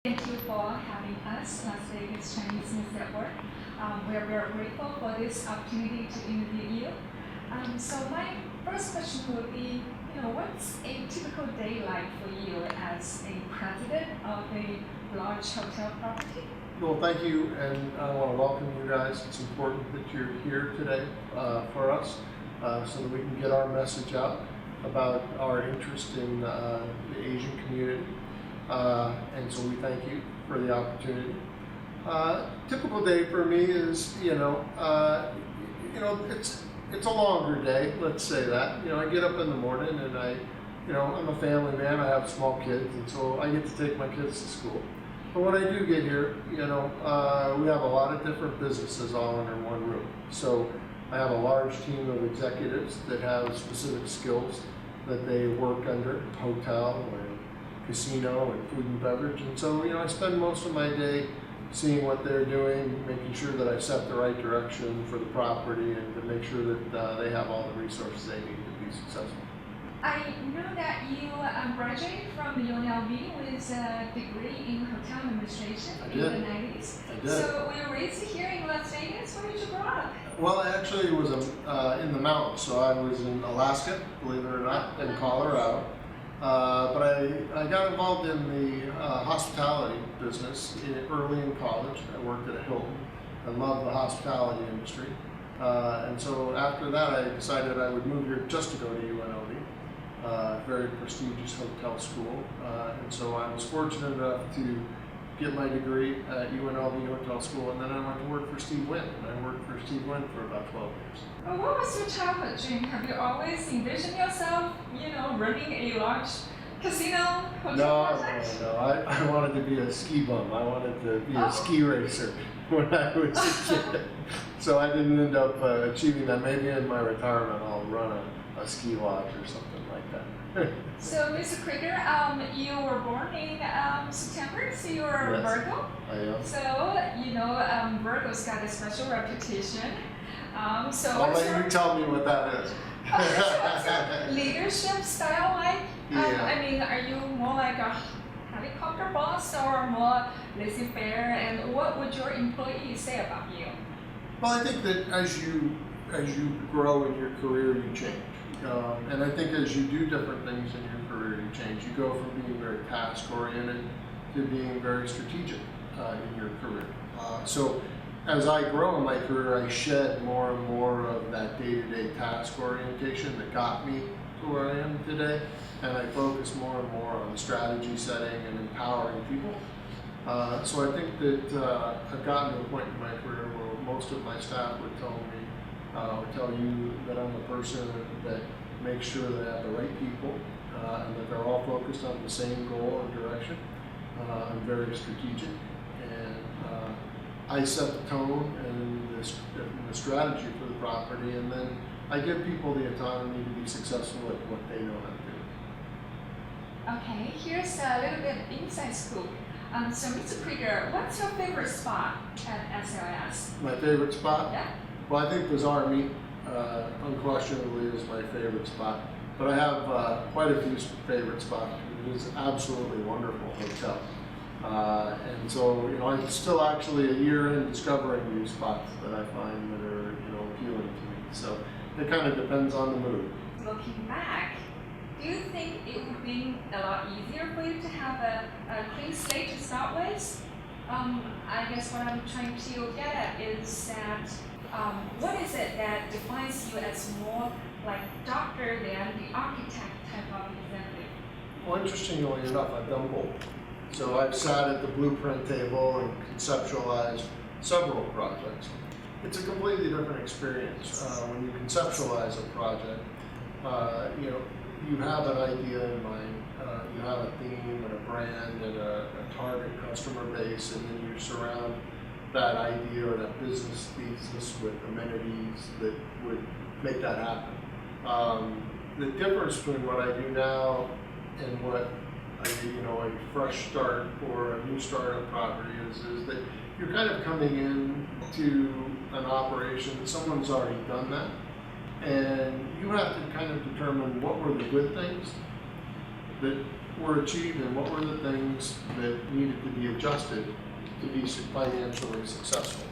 Thank you for having us, Las Vegas Chinese News Network. We are very grateful for this opportunity to interview you. So my first question would be, what's a typical day like for you as a president of a large hotel property? Well, thank you, and I want to welcome you guys. It's important that you're here today for us so that we can get our message out about our interest in the Asian community. And so we thank you for the opportunity. Typical day for me is, it's a longer day. Let's say that. I get up in the morning and I'm a family man. I have small kids, and so I get to take my kids to school. But when I do get here, we have a lot of different businesses all under one roof. So I have a large team of executives that have specific skills that they work under, hotel and casino and food and beverage. And so, I spend most of my day seeing what they're doing, making sure that I set the right direction for the property and to make sure that they have all the resources they need to be successful. I know that you graduated from UNLV with a degree in hotel administration in the 90s. I did. So were you raised here in Las Vegas? Where did you grow up? Well, I actually was in the mountains, so I was in Alaska, believe it or not, in Colorado. But I got involved in the hospitality business early in college. I worked at a Hilton. I love the hospitality industry. And so after that, I decided I would move here just to go to UNLV. Very prestigious hotel school, and so I was fortunate enough to get my degree at UNLV Hotel School, and then I went to work for Steve Wynn, and I worked for Steve Wynn for about 12 years. What was your childhood dream? Have you always envisioned yourself, running a large casino hotel project? No. I wanted to be a ski bum. I wanted to be a ski racer when I was a kid. So I didn't end up achieving that. Maybe in my retirement I'll run a ski lodge or something like that. So, Mr. Kreeger, you were born in September, so you are Yes, Virgo. I am. So, Virgo's got a special reputation. So I'll let you tell me what that is. what's your leadership style like? Yeah. Are you more like a helicopter boss or more laissez-faire? And what would your employees say about you? Well, I think that as you grow in your career, you change. And I think as you do different things in your career, you change. You go from being very task-oriented to being very strategic in your career. So as I grow in my career, I shed more and more of that day-to-day task orientation that got me to where I am today, and I focus more and more on strategy setting and empowering people. So I think that I've gotten to a point in my career where most of my staff would tell you that I'm a person that makes sure they have the right people and that they're all focused on the same goal and direction. I'm very strategic, and I set the tone and the strategy for the property, and then I give people the autonomy to be successful at what they know how to do. Okay, here's a little bit of inside scoop. So, Mr. Kreeger, what's your favorite spot at SLS? My favorite spot? Yeah. Well, I think Bazaar Meat unquestionably is my favorite spot, but I have quite a few favorite spots. It is an absolutely wonderful hotel. And so, I'm still actually a year in discovering new spots that I find that are, appealing to me. So it kind of depends on the mood. Looking back, do you think it would be a lot easier for you to have a clean slate to start with? I guess what I'm trying to get at is that what is it that defines you as more like doctor than the architect type of executive? Well, interestingly enough, I've done both. So I've sat at the blueprint table and conceptualized several projects. It's a completely different experience. When you conceptualize a project, you have an idea in mind, you have a theme and a brand and a target customer base, and then you surround that idea or that business thesis with amenities that would make that happen. The difference between what I do now and what I do, a fresh start or a new startup property is that you're kind of coming in to an operation that someone's already done that, and you have to kind of determine what were the good things that were achieved and what were the things that needed to be adjusted to be financially successful.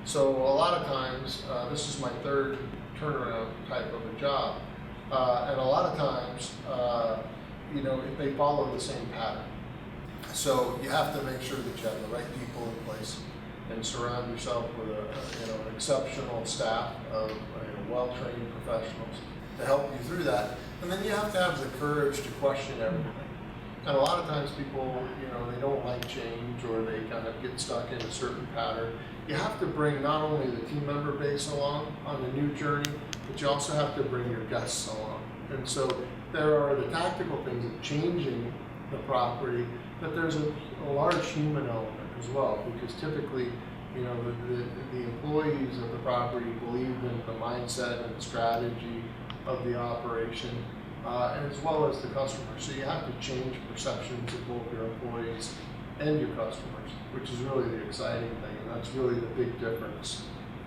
So a lot of times, this is my third turnaround type of a job, and a lot of times, they follow the same pattern. So you have to make sure that you have the right people in place and surround yourself with an exceptional staff of well-trained professionals to help you through that. And then you have to have the courage to question everything. And a lot of times people, they don't like change, or they kind of get stuck in a certain pattern. You have to bring not only the team member base along on the new journey, but you also have to bring your guests along. And so there are the tactical things of changing the property, but there's a large human element as well, because typically, the employees of the property believe in the mindset and strategy of the operation, as well as the customers. So you have to change perceptions of both your employees and your customers, which is really the exciting thing, and that's really the big difference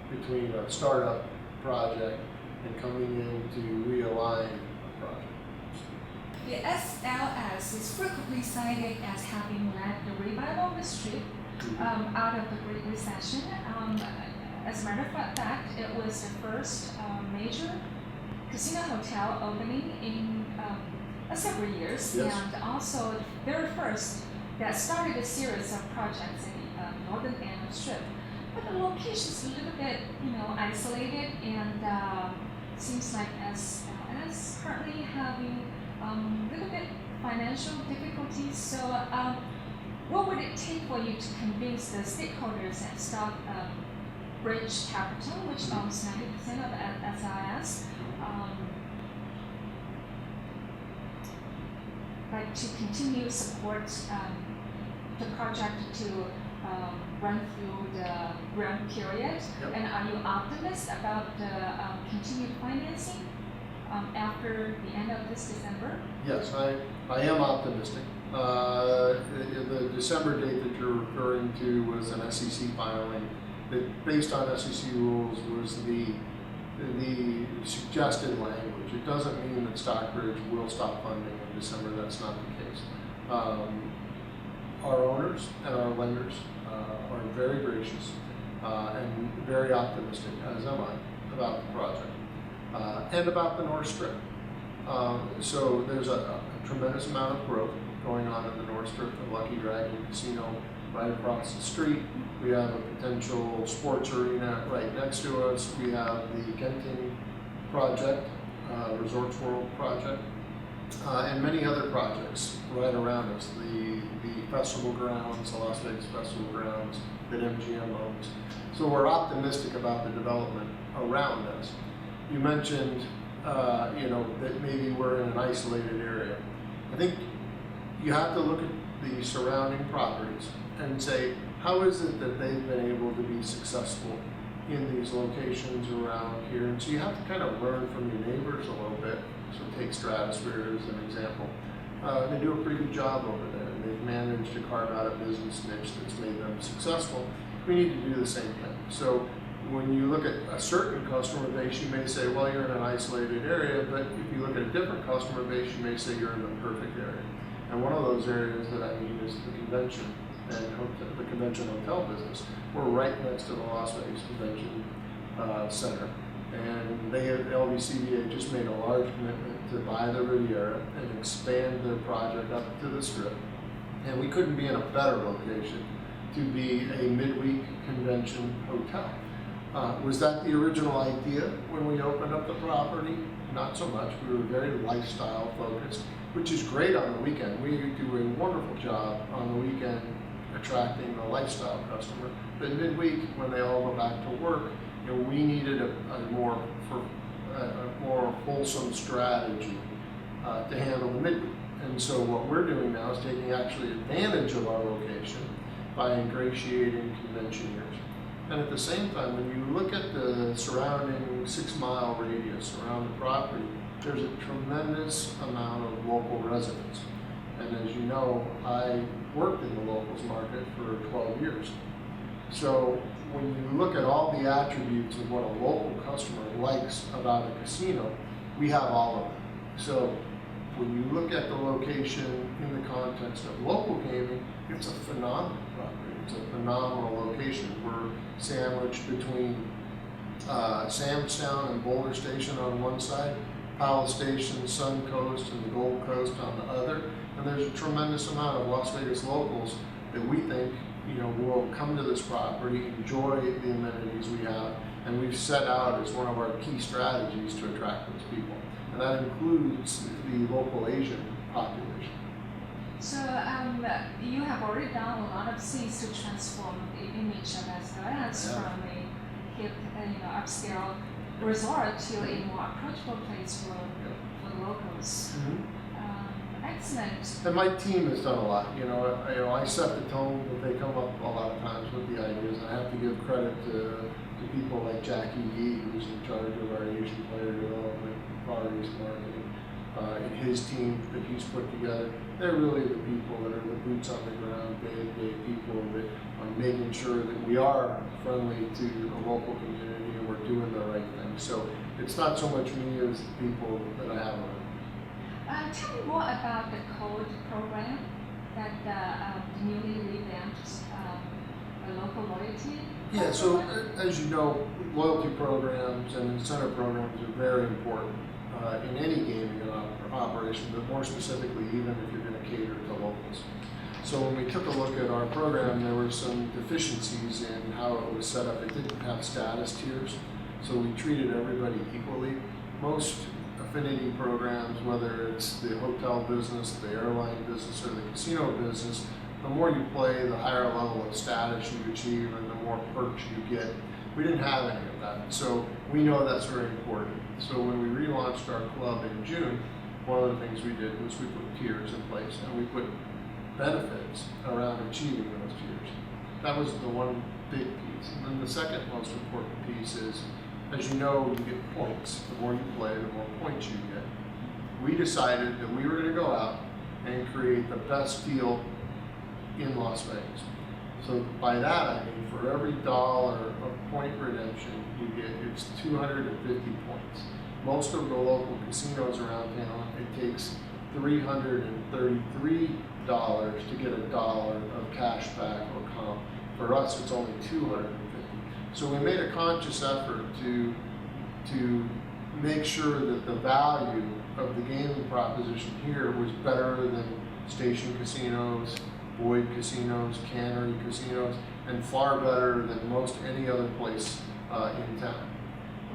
between a startup project and coming in to realign a project. The SLS is frequently cited as having led the revival of the Strip out of the Great Recession. As a matter of fact, it was the first major casino hotel opening in several years, yes. And also the very first that started a series of projects in the northern end of the Strip. But the location is a little bit, isolated, and seems like SLS currently having a little bit financial difficulties. So, what would it take for you to convince the stakeholders at Stockbridge Capital, which owns 90% of SLS, to continue support the project to run through the grant period? Yep. And are you optimistic about the continued financing after the end of this December? Yes, I am optimistic. The December date that you're referring to was an SEC filing that, based on SEC rules, was the suggested language. It doesn't mean that Stockbridge will stop funding in December. That's not the case. Our owners and our lenders are very gracious and very optimistic, as am I, about the project and about the North Strip. So there's a tremendous amount of growth going on in the North Strip. The Lucky Dragon Casino right across the street. We have a potential sports arena right next to us. We have the Genting project, Resorts World project, and many other projects right around us. The festival grounds, the Las Vegas festival grounds that MGM owns. So we're optimistic about the development around us. You mentioned, that maybe we're in an isolated area. I think you have to look at the surrounding properties and say, how is it that they've been able to be successful in these locations around here? And so you have to kind of learn from your neighbors a little bit. So take Stratosphere as an example. They do a pretty good job over there, and they've managed to carve out a business niche that's made them successful. We need to do the same thing. So when you look at a certain customer base, you may say, well, you're in an isolated area, but if you look at a different customer base, you may say you're in the perfect area. And one of those areas that I mean is the convention and the convention hotel business. We're right next to the Las Vegas Convention Center. And they have, LVCVA just made a large commitment to buy the Riviera and expand their project up to the Strip. And we couldn't be in a better location to be a midweek convention hotel. Was that the original idea when we opened up the property? Not so much. We were very lifestyle focused, which is great on the weekend. We do a wonderful job on the weekend attracting the lifestyle customer. But midweek, when they all go back to work, we needed a more wholesome strategy to handle the midweek. And so what we're doing now is taking actually advantage of our location by ingratiating convention years. And at the same time, when you look at the surrounding 6-mile radius around the property, there's a tremendous amount of local residents. And as you know, I worked in the locals market for 12 years. So when you look at all the attributes of what a local customer likes about a casino, we have all of them. So when you look at the location in the context of local gaming, it's a phenomenal property. It's a phenomenal location. We're sandwiched between Samstown and Boulder Station on one side, Powell Station, Sun Coast, and the Gold Coast on the other. And there's a tremendous amount of Las Vegas locals that we think, will come to this property, enjoy the amenities we have, and we've set out as one of our key strategies to attract those people. And that includes the local Asian population. So you have already done a lot of things to transform the image of SLS from a hip, upscale resort to a more approachable place for locals. Excellent. And my team has done a lot. I set the tone, but they come up a lot of times with the ideas. And I have to give credit to people like Jackie Yee, who's in charge of our Asian player development, Far East marketing, and his team that he's put together. They're really the people that are the boots on the ground, day-to-day people that are making sure that we are friendly to the local community and we're doing the right thing. So it's not so much me as the people that I have around. Tell me more about the code program that the newly revamped local loyalty. Yeah, so as you know, loyalty programs and incentive programs are very important in any gaming operation, but more specifically even if you're going to cater to locals. So when we took a look at our program, there were some deficiencies in how it was set up. It didn't have status tiers, so we treated everybody equally. Most affinity programs, whether it's the hotel business, the airline business, or the casino business, the more you play, the higher level of status you achieve and the more perks you get. We didn't have any of that, so we know that's very important. So when we relaunched our club in June, one of the things we did was we put tiers in place and we put benefits around achieving those tiers. That was the one big piece. And then the second most important piece is, as you know, you get points. The more you play, the more points you get. We decided that we were going to go out and create the best deal in Las Vegas. So by that I mean for every $1 of point redemption you get, it's 250 points. Most of the local casinos around town, it takes $333 to get $1 of cash back or comp. For us, it's only 250. So we made a conscious effort to make sure that the value of the gaming proposition here was better than station casinos, Boyd casinos, Cannery casinos, and far better than most any other place in town.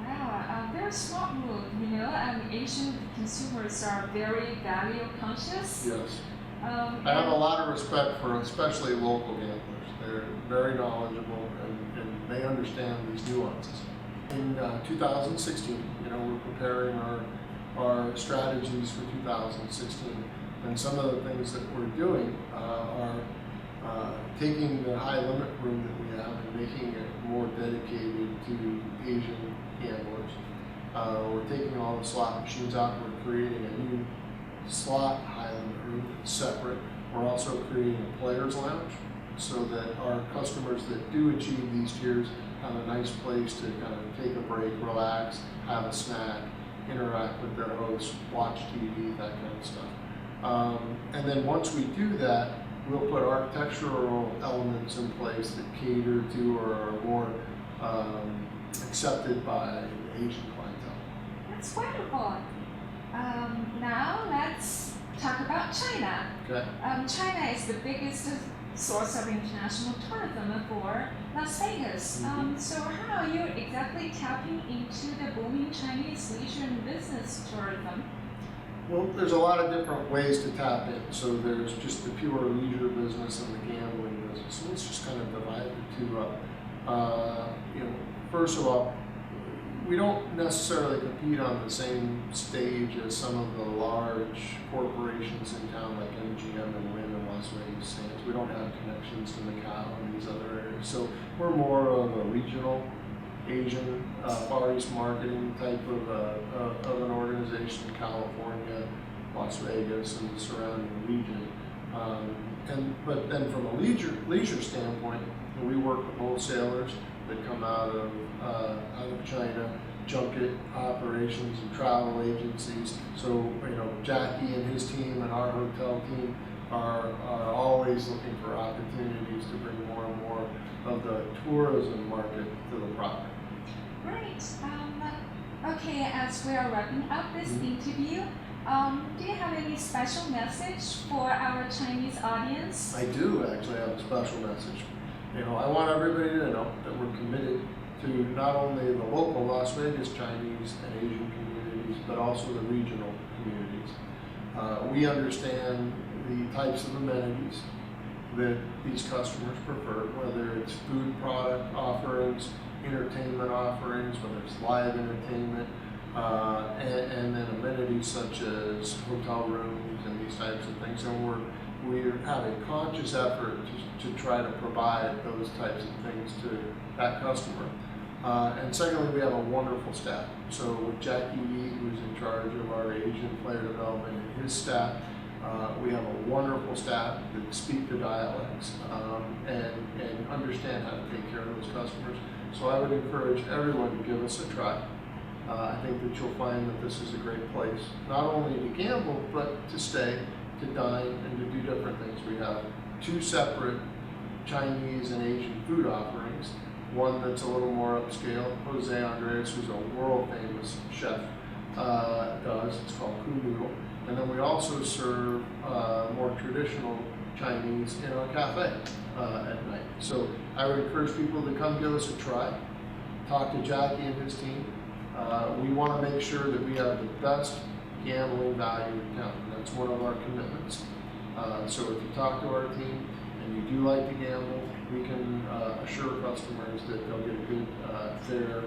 Wow, very smart move. Asian consumers are very value conscious. Yes. I have a lot of respect for especially local gamblers. They're very knowledgeable and they understand these nuances. In 2016, we're preparing our strategies for 2016. And some of the things that we're doing are taking the high limit room that we have and making it more dedicated to Asian gamblers. We're taking all the slot machines out. We're creating a new slot high limit room that's separate. We're also creating a players lounge so that our customers that do achieve these tiers have a nice place to kind of take a break, relax, have a snack, interact with their host, watch TV, that kind of stuff. And then once we do that, we'll put architectural elements in place that cater to or are more accepted by the Asian clientele. That's wonderful. Now let's talk about China. Okay. China is the biggest source of international tourism for Las Vegas. So how are you exactly tapping into the booming Chinese leisure and business tourism? Well, there's a lot of different ways to tap in. So there's just the pure leisure business and the gambling business. So let's just kind of divide the two up. First of all, we don't necessarily compete on the same stage as some of the large corporations in town like MGM and Wynn and Las Vegas Sands. We don't have connections to Macau and these other areas. So we're more of a regional Asian Far East marketing type of an organization in California, Las Vegas, and the surrounding region. But then from a leisure standpoint, we work with wholesalers that come out of China junket operations and travel agencies. So, you know, Jackie and his team and our hotel team are always looking for opportunities to bring more and more of the tourism market to the property. Great. Okay, as we are wrapping up this interview, do you have any special message for our Chinese audience? I do actually have a special message. You know, I want everybody to know that we're committed to not only the local Las Vegas Chinese and Asian communities, but also the regional communities. We understand the types of amenities that these customers prefer, whether it's food product offerings, entertainment offerings, whether it's live entertainment, and then amenities such as hotel rooms and these types of things. And we have a conscious effort to try to provide those types of things to that customer. And secondly, we have a wonderful staff. So with Jackie Yee, who's in charge of our Asian player development, and his staff, we have a wonderful staff that speak the dialects and understand how to take care of those customers. So I would encourage everyone to give us a try. I think that you'll find that this is a great place, not only to gamble, but to stay, to dine, and to do different things. We have 2 separate Chinese and Asian food offerings. One that's a little more upscale, Jose Andres, who's a world famous chef, does. It's called Ku Noodle. And then we also serve more traditional Chinese in our cafe at night. So I would encourage people to come give us a try, talk to Jackie and his team. We want to make sure that we have the best gambling value in town. That's one of our commitments. So if you talk to our team and you do like to gamble, we can assure customers that they'll get a good, fair